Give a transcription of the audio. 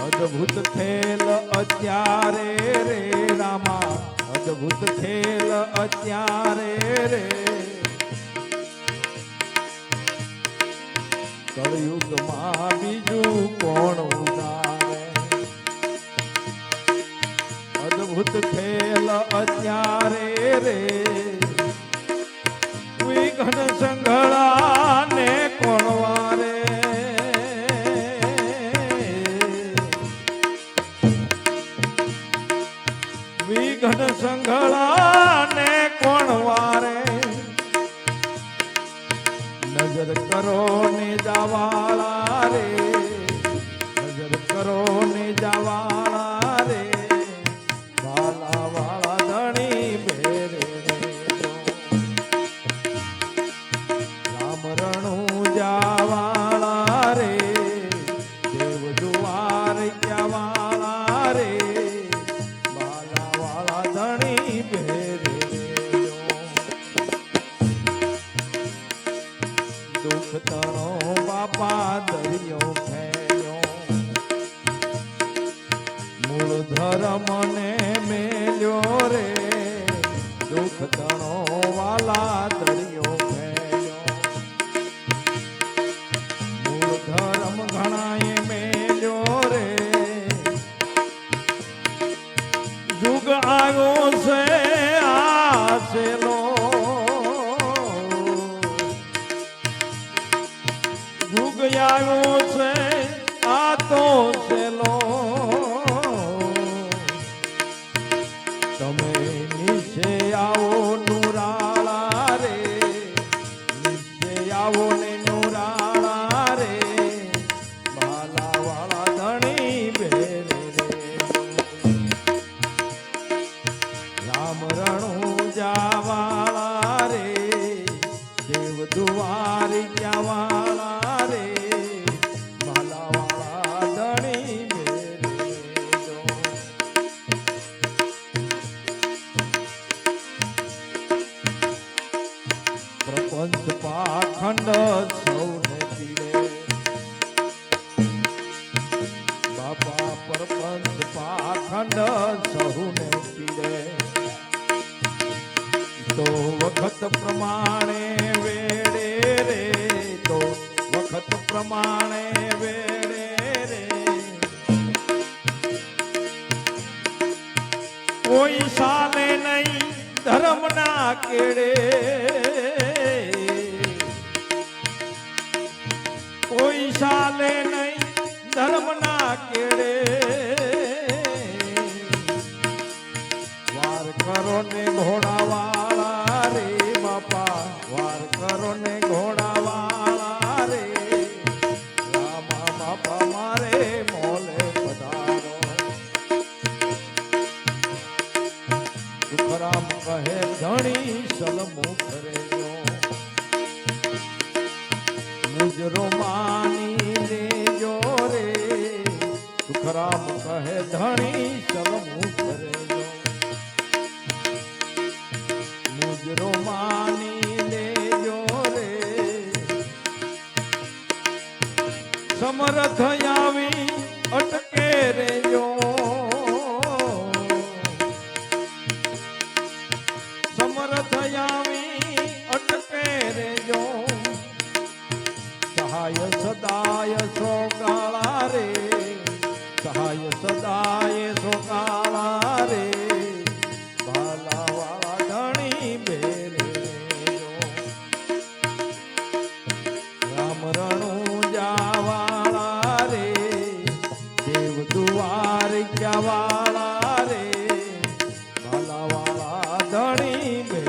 અદ્ભુત ખેલ અત્યારે રે રામા, અદ્ભુત ખેલ અત્યારે રે, કળયુગમાં બીજું કોણ ઉતારે, અદ્ભુત ખેલ અત્યારે રે, વિઘ્ન સંઘળાને કોણ વારે, વિઘ્ન સંઘળાને કોણ વારે, નજર કરો ને જાવાળા રે, નજર કરો ને જાવાળા રે, વાલા વાળા ધણી ભેરે રામ રણું જાવાળા રે, દેવ દુવાર ક્યાવાળા રે, વાલા વાળા ધણી ભેરે દુઃખ તણો બાપા દરિયો ફેર્યો, મૂળ ધર્મ ને મેલ્યો રે, દુઃખ તણો વાલા દરિયો ફેર્યો, મૂળ ધર્મ ઘણાએ મેલ્યો રે, યુગ આવ્યો છે આસેલો, યુગ આવ્યો છે આ તો સેલો, તમે નીચે આવો નુરાળા રે, નીચે આવો ને નુરાળા રે, બાલા વાળા ધણી ભેરે રે, રામ રણું જાવાળા રે, દેવ દુવારી ક્યાવાળા રે, બાલા વાળા ધણી ભેરે જો, પ્રપંચ પાખંડ સૌને પીડે, બાપા પ્રપંચ પાખંડ સૌને પીડે, તો વખત પ્રમાણે વેડે રે, તો વખત પ્રમાણે વેડે રે, કોઈ સાલે નહીં ધર્મના કેડે, કોઈ સાલે નહીં ધર્મના કેડે, વાર કરો ને ઘોડાવાળા રે બાપા, વાર કરો ને ઘોડાવાળા રે, રામા બાપા મારે મોલે પધારો, સુખરામ કહે ધણી સલમુખ રેજો, મુજરો માની લેજો રે, સુખરામ કહે ધણી સલમુખ રેજો, મુજરો માની લેજો રે, સમર્થ આવી અટકે રેજો, સમર્થ આવી અટકે રેજો, સહાય સદાય સોગાળા રે, સહાય સદાય સોગાળા રાણી